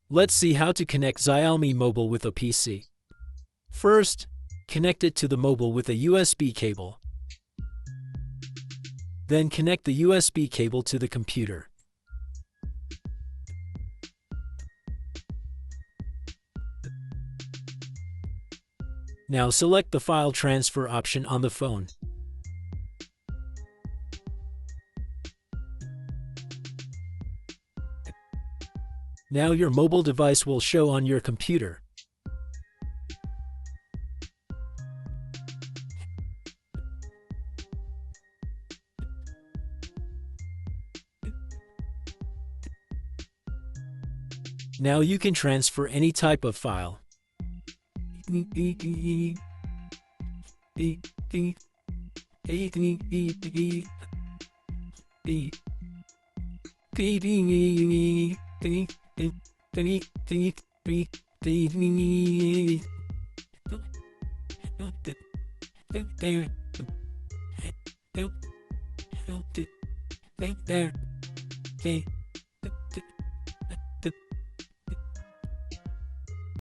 Let's see how to connect Xiaomi Mobile with a PC. First, connect it to the mobile with a USB cable. Then connect the USB cable to the computer. Now select the file transfer option on the phone. Now your mobile device will show on your computer. Now you can transfer any type of file.